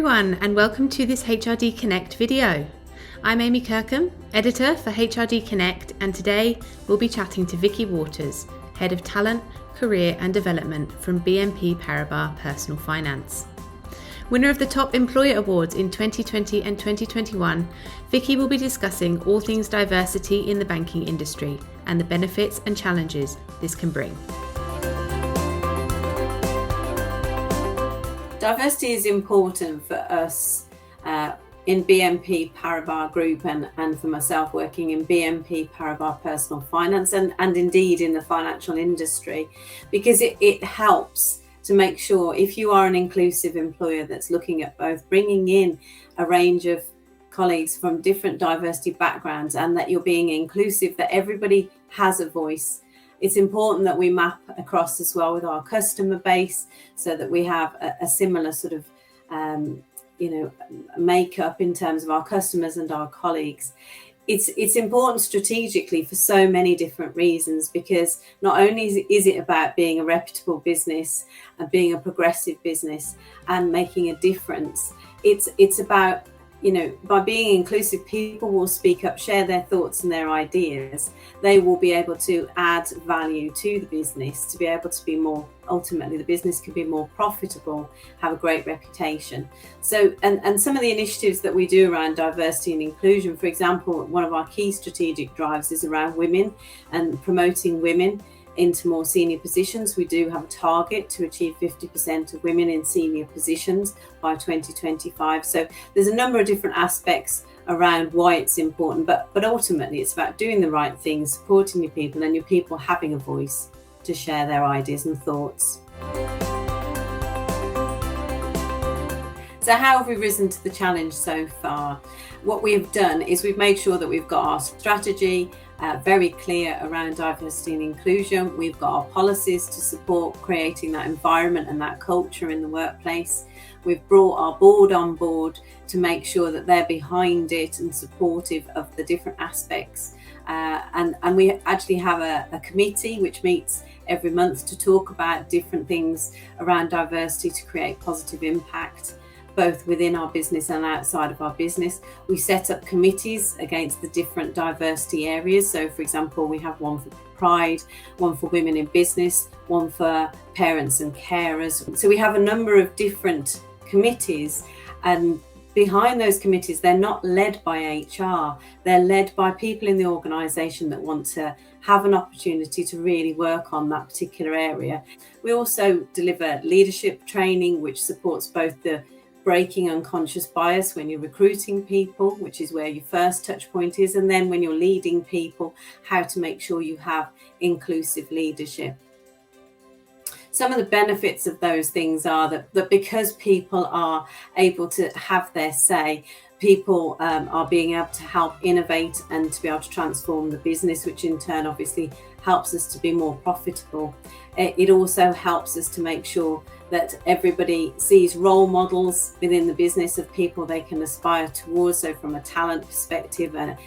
everyone, and welcome to this HRD Connect video. I'm Amy Kirkham, editor for HRD Connect, and today we'll be chatting to Vicky Waters, Head of Talent, Career and Development from BNP Paribas Personal Finance. Winner of the Top Employer Awards in 2020 and 2021, Vicky will be discussing all things diversity in the banking industry and the benefits and challenges this can bring. Diversity is important for us in BNP Paribas Group and for myself working in BNP Paribas Personal Finance and indeed in the financial industry, because it helps to make sure if you are an inclusive employer that's looking at both bringing in a range of colleagues from different diversity backgrounds and that you're being inclusive, that everybody has a voice. It's important that we map across as well with our customer base so that we have a similar sort of, makeup in terms of our customers and our colleagues. It's important strategically for so many different reasons, because not only is it about being a reputable business and being a progressive business and making a difference, it's about, by being inclusive, people will speak up, share their thoughts and their ideas. They will be able to add value to the business, to be able to be more, ultimately the business can be more profitable, have a great reputation. So, and some of the initiatives that we do around diversity and inclusion, for example, one of our key strategic drives is around women and promoting women into more senior positions. We do have a target to achieve 50% of women in senior positions by 2025. So there's a number of different aspects around why it's important, but ultimately it's about doing the right things, supporting your people and your people having a voice to share their ideas and thoughts. So how have we risen to the challenge so far? What we have done is we've made sure that we've got our strategy very clear around diversity and inclusion. We've got our policies to support creating that environment and that culture in the workplace. We've brought our board on board to make sure that they're behind it and supportive of the different aspects. And we actually have a committee which meets every month to talk about different things around diversity to create positive impact, both within our business and outside of our business. We set up committees against the different diversity areas. So for example, we have one for pride, one for women in business, one for parents and carers. So we have a number of different committees, and behind those committees, they're not led by HR, they're led by people in the organisation that want to have an opportunity to really work on that particular area. We also deliver leadership training, which supports both the breaking unconscious bias when you're recruiting people, which is where your first touch point is, and then when you're leading people, how to make sure you have inclusive leadership. Some of the benefits of those things are that because people are able to have their say, people are being able to help innovate and to be able to transform the business, which in turn obviously helps us to be more profitable. It also helps us to make sure that everybody sees role models within the business of people they can aspire towards. So from a talent perspective and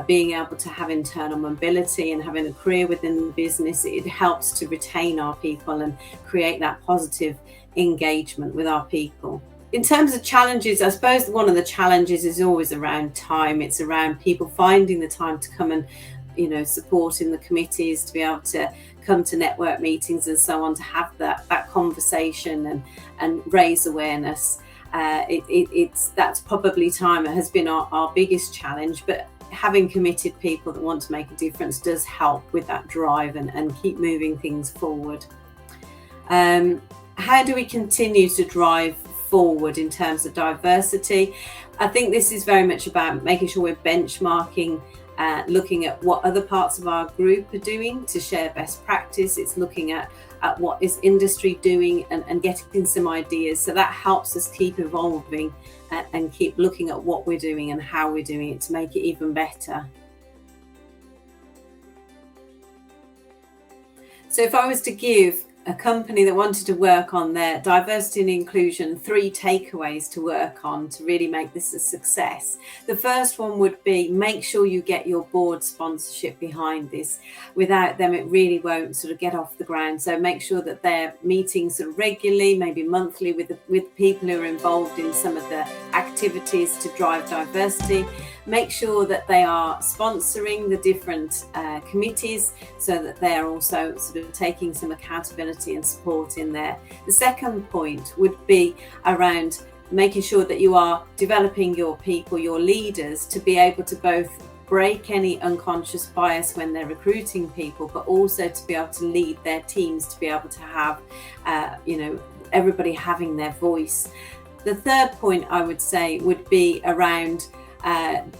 being able to have internal mobility and having a career within the business, it helps to retain our people and create that positive engagement with our people. In terms of challenges, I suppose one of the challenges is always around time. It's around people finding the time to come and support in the committees, to be able to come to network meetings and so on, to have that conversation and raise awareness. That's probably time. It has been our biggest challenge, but having committed people that want to make a difference does help with that drive and keep moving things forward. How do we continue to drive forward in terms of diversity? I think this is very much about making sure we're benchmarking, looking at what other parts of our group are doing to share best practice. It's looking at what is industry doing and getting some ideas. So that helps us keep evolving and keep looking at what we're doing and how we're doing it to make it even better. So if I was to give a company that wanted to work on their diversity and inclusion, 3 takeaways to work on to really make this a success. The first one would be make sure you get your board sponsorship behind this. Without them, it really won't sort of get off the ground. So make sure that they're meeting sort of regularly, maybe monthly, with people who are involved in some of the activities to drive diversity. Make sure that they are sponsoring the different committees so that they're also sort of taking some accountability and support in there. The second point would be around making sure that you are developing your people, your leaders, to be able to both break any unconscious bias when they're recruiting people, but also to be able to lead their teams, to be able to have, everybody having their voice. The third point I would say would be around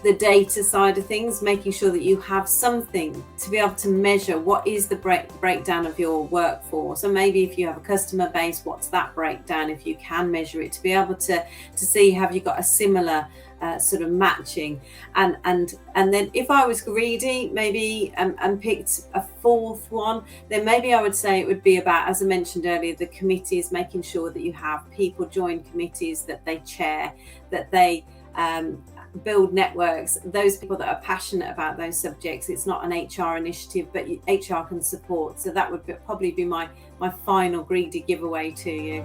the data side of things, making sure that you have something to be able to measure what is the breakdown of your workforce. So maybe if you have a customer base, what's that breakdown, if you can measure it, to be able to see, have you got a similar sort of matching. And then if I was greedy, maybe and picked a fourth one, then maybe I would say it would be about, as I mentioned earlier, the committees, making sure that you have people join committees that they chair, that they build networks, those people that are passionate about those subjects. It's not an HR initiative, but HR can support. So that would probably be my final greedy giveaway to you.